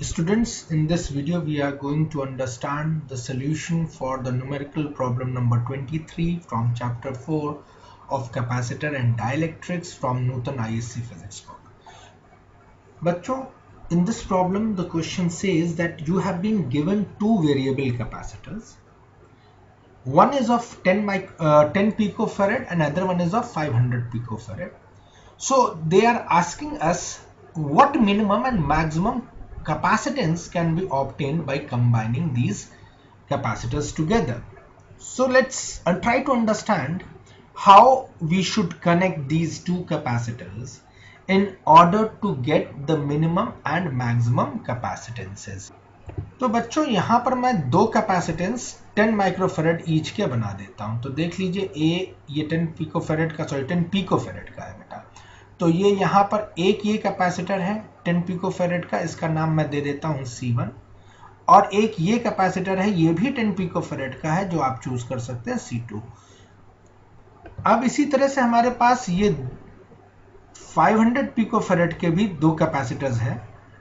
Students, in this video we are going to understand the solution for the numerical problem number 23 from chapter 4 of capacitor and dielectrics from Newton ISC physics book. बच्चों, in this problem the question says that you have been given two variable capacitors. One is of 10 picofarad and another one is of 500 picofarad. So they are asking us what minimum and maximum capacitance can be obtained by combining these capacitors together. So let's try to understand how we should connect these two capacitors in order to get the minimum and maximum capacitances. तो बच्चों यहाँ पर मैं दो capacitance 10 microfarad each के बना देता हूँ। तो देख लीजिए ये 10 पिकोफेरेड का 10 पिकोफेरेड का है बेटा। तो ये यहाँ पर एक ये कैपेसिटर है 10 पिकोफेरेड का, इसका नाम मैं दे देता हूँ C1, और एक ये कैपेसिटर है, ये भी 10 पिकोफेरेड का है, जो आप चूज कर सकते हैं C2। अब इसी तरह से हमारे पास ये 500 पिकोफेरेड के भी दो कैपेसिटर्स हैं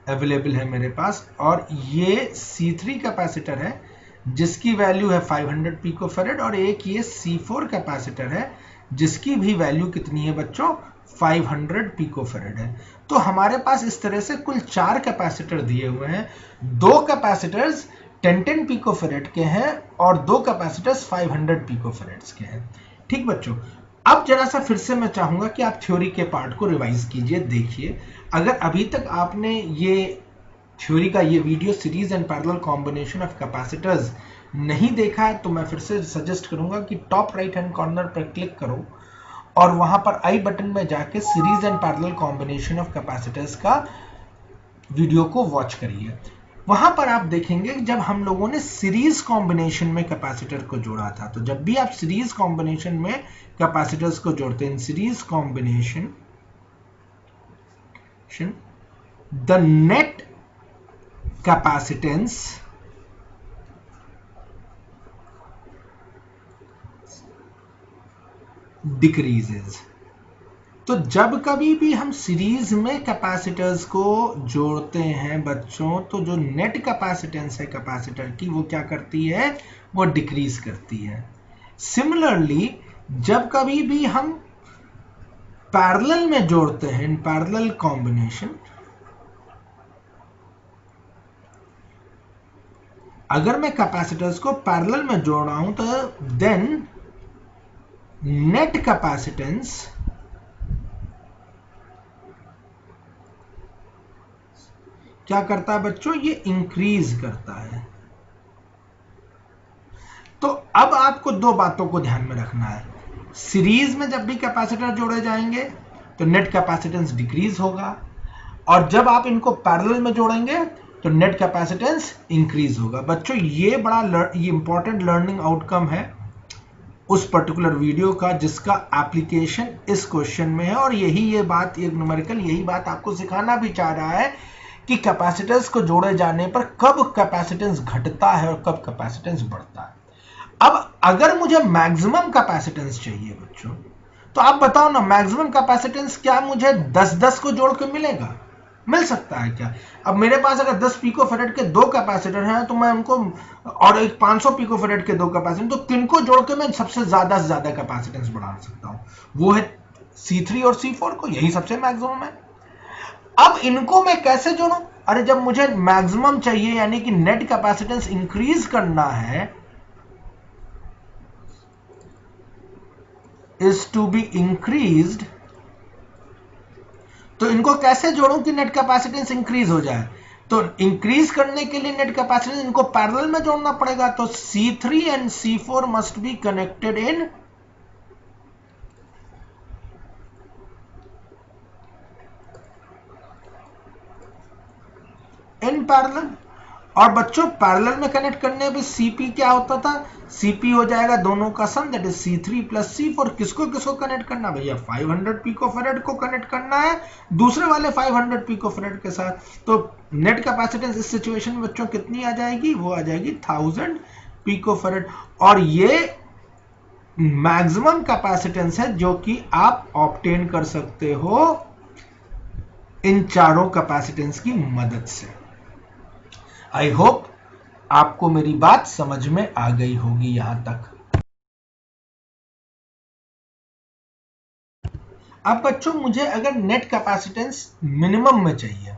अवेलेबल है मेरे पास, और ये C3 कैपेसिटर है जिसकी वैल्यू है 500 पिकोफेरेड, और एक ये C4 कैपेसिटर है जिसकी भी वैल्यू कितनी है बच्चों 500 पिकोफेरेड है। तो हमारे पास इस तरह से कुल 4 कैपेसिटर दिए हुए हैं। दो कैपेसिटर्स 10 पिकोफेरेड के हैं और दो कैपेसिटर्स 500 पिकोफेरेड्स के हैं। ठीक बच्चों, अब जरा सा फिर से मैं चाहूंगा कि आप थ्योरी के पार्ट को रिवाइज कीजिए। देखिए, अगर अभी तक आपने ये थ्योरी का ये video series and parallel combination of capacitors नहीं देखा है तो मैं फिर से सजेस्ट करूंगा कि टॉप राइट हैंड कॉर्नर पर क्लिक करो और वहां पर आई बटन में जाके series and parallel combination of capacitors का वीडियो को वॉच करिए। वहां पर आप देखेंगे जब हम लोगों ने सीरीज कॉम्बिनेशन में कैपेसिटर को जोड़ा था, तो जब भी आप सीरीज कॉम्बिनेशन में कैपेसिटर्स को जोड़ते हैं, series combination the net capacitance decreases. तो जब कभी भी हम सीरीज में कैपेसिटर्स को जोड़ते हैं बच्चों, तो जो नेट कैपेसिटेंस है कैपेसिटर की वो क्या करती है, वो डिक्रीज करती है। सिमिलरली जब कभी भी हम पैरेलल में जोड़ते हैं, इन पैरेलल कॉम्बिनेशन, अगर मैं कैपेसिटर्स को पैरेलल में जोड़ रहा हूं तो देन नेट कैपेसिटेंस क्या करता है बच्चों, ये इंक्रीज करता है। तो अब आपको दो बातों को ध्यान में रखना है। सीरीज में जब भी कैपेसिटर जोड़े जाएंगे तो नेट कैपेसिटेंस डिक्रीज होगा, और जब आप इनको पैरेलल में जोड़ेंगे तो नेट कैपेसिटेंस इंक्रीज होगा। बच्चों ये बड़ा इंपॉर्टेंट लर्निंग आउटकम है उस पर्टिकुलर वीडियो का जिसका एप्लीकेशन इस क्वेश्चन में है, और ये बात, ये न्यूमेरिकल यही बात आपको सिखाना भी चाह रहा है कि कैपेसिटर्स को जोड़े जाने पर कब कैपेसिटेंस घटता है और कब कैपेसिटेंस बढ़ता है। अब अगर मुझे मैक्सिमम कैपेसिटेंस चाहिए बच्चों, तो आप बताओ ना, मैक्सिमम कैपेसिटेंस क्या मुझे 10-10 को जोड़ के मिलेगा? मिल सकता है क्या? अब मेरे पास अगर 10 पिकोफेरेड के दो कैपेसिटर हैं तो मैं उनको, और एक 500 पिकोफेरेड के दो कैपेसिटर, तो किनको जोड़ के मैं सबसे ज्यादा से ज्यादा कैपेसिटेंस बढ़ा सकता हूं, वो है C3 और C4 को, यही सबसे मैक्सिमम है। अब इनको मैं कैसे जोड़ूं? अरे जब मुझे मैक्सिमम चाहिए यानी कि नेट कैपेसिटेंस इंक्रीज करना है, इज टू बी इंक्रीज्ड, तो इनको कैसे जोड़ूं कि नेट कैपेसिटेंस इंक्रीज हो जाए? तो इंक्रीज करने के लिए नेट कैपेसिटेंस इनको पैरेलल में जोड़ना पड़ेगा। तो C3 and C4 must be connected in parallel. और बच्चों पैरेलल में कनेक्ट करने पे CP क्या होता था, CP हो जाएगा दोनों का सम, that is C3 plus C4। किसको किसको कनेक्ट करना भैया, 500 पिकोफेरेड को कनेक्ट करना है दूसरे वाले 500 पिकोफेरेड के साथ। तो नेट कैपेसिटेंस इस सिचुएशन में बच्चों कितनी आ जाएगी, वो आ जाएगी 1000 पिकोफेरेड। और ये मैक्सिमम कैपेसिटेंस है जो कि आप ऑब्टेन कर सकते हो इन चारों कैपेसिटेंस की मदद से। आई होप आपको मेरी बात समझ में आ गई होगी यहां तक। अब बच्चों मुझे अगर नेट कैपेसिटेंस मिनिमम में चाहिए,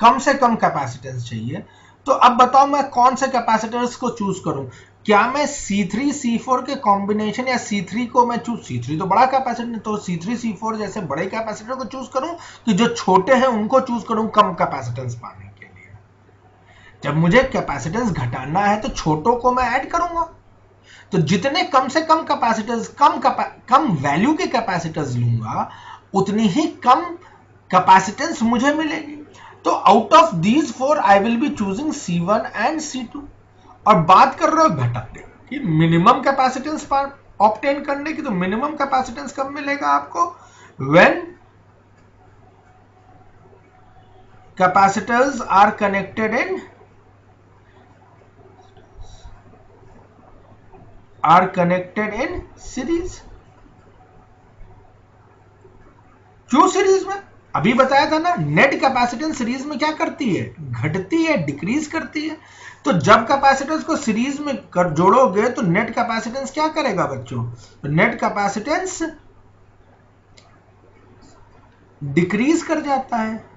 कम से कम कैपेसिटेंस चाहिए, तो अब बताओ मैं कौन से कैपेसिटर्स को चूज करूं? क्या मैं C3 C4 के कॉम्बिनेशन या C3 को मैं चूज, C3 तो बड़ा कैपेसिटर, तो C3 C4 जैसे बड़े कैपेसिटर को चूज करूं कि जो छोटे हैं उनको चूज करूं कम कैपेसिटेंस पाने के लिए? जब मुझे कैपेसिटेंस घटाना है तो छोटों को मैं ऐड करूंगा। तो जितने कम से कम कैपेसिटर्स, कम वैल्यू के कैपेसिटर्स लूंगा, उतनी ही कम कैपेसिटेंस मुझे मिलेगी। तो out of these 4 I will be choosing C1 and C2। और बात कर रहे हो घटाने की, मिनिमम कैपेसिटेंस पर ऑब्टेन करने की, तो मिनिमम कैपेसिटेंस कब मिलेगा आपको? When capacitors are connected in series. क्यों सीरीज में? अभी बताया था ना, नेट कैपेसिटेंस सीरीज में क्या करती है? घटती है, डिक्रीज करती है। तो जब कैपेसिटेंस को सीरीज में जोड़ोगे तो नेट कैपेसिटेंस क्या करेगा बच्चों? तो नेट कैपेसिटेंस डिक्रीज कर जाता है।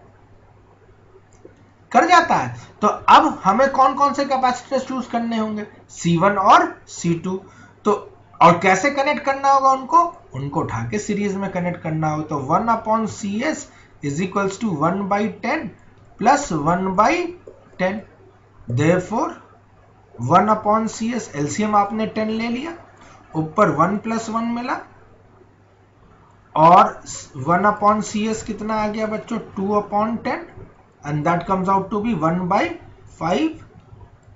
तो अब हमें कौन कौन से कैपेसिटर्स चूज करने होंगे? C1 और C2। तो और कैसे कनेक्ट करना होगा उनको उठा के सीरीज में कनेक्ट करना होगा। तो 1/CS is equals to 1/10 plus 1/10। Therefore 1/CS LCM आपने 10 ले लिया, ऊपर 1 + 1 मिला, और 1/CS कितना आ गया बच्चों? 2/10, and that comes out to be 1/5,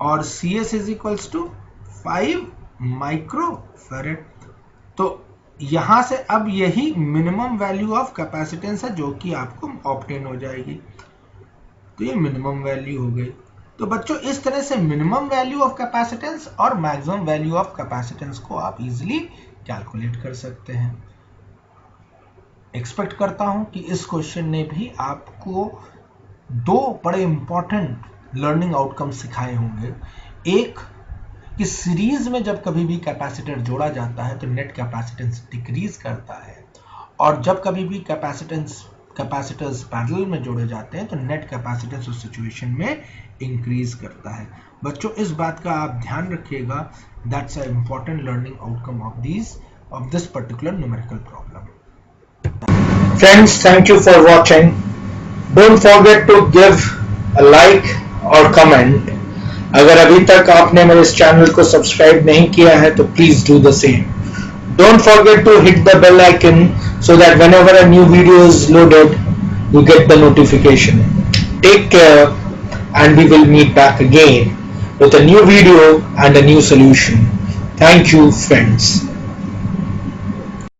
और CS is equals to 5 microfarad. तो यहां से अब यही मिनिमम वैल्यू ऑफ कैपेसिटेंस है जो कि आपको ऑब्टेन हो जाएगी। तो ये मिनिमम वैल्यू हो गई। तो बच्चों इस तरह से मिनिमम वैल्यू ऑफ कैपेसिटेंस और मैक्सिमम वैल्यू ऑफ कैपेसिटेंस को आप इजीली कैलकुलेट कर सकते हैं। एक्सपेक्ट करता हूं कि इस क्वेश्चन ने भी आपको 2 बड़े इंपॉर्टेंट लर्निंग आउटकम सिखाए होंगे। एक कि सीरीज में जब कभी भी कैपेसिटर जोड़ा जाता है तो नेट कैपेसिटेंस डिक्रीज करता है, और जब कभी भी कैपेसिटर्स पैरेलल में जोड़े जाते हैं तो नेट कैपेसिटेंस उस सिचुएशन में इंक्रीज करता है। बच्चों इस बात का आप ध्यान रखिएगा। That's a important learning outcome of this particular numerical problem. Friends, thank you for watching. Don't forget to give a like और कमेंट। अगर अभी तक आपने मेरे इस चैनल को सब्सक्राइब नहीं किया है तो please do the same. Don't forget to hit the bell icon so that whenever a new video is loaded, you get the notification. Take care, and we will meet back again with a new video and a new solution. Thank you, friends.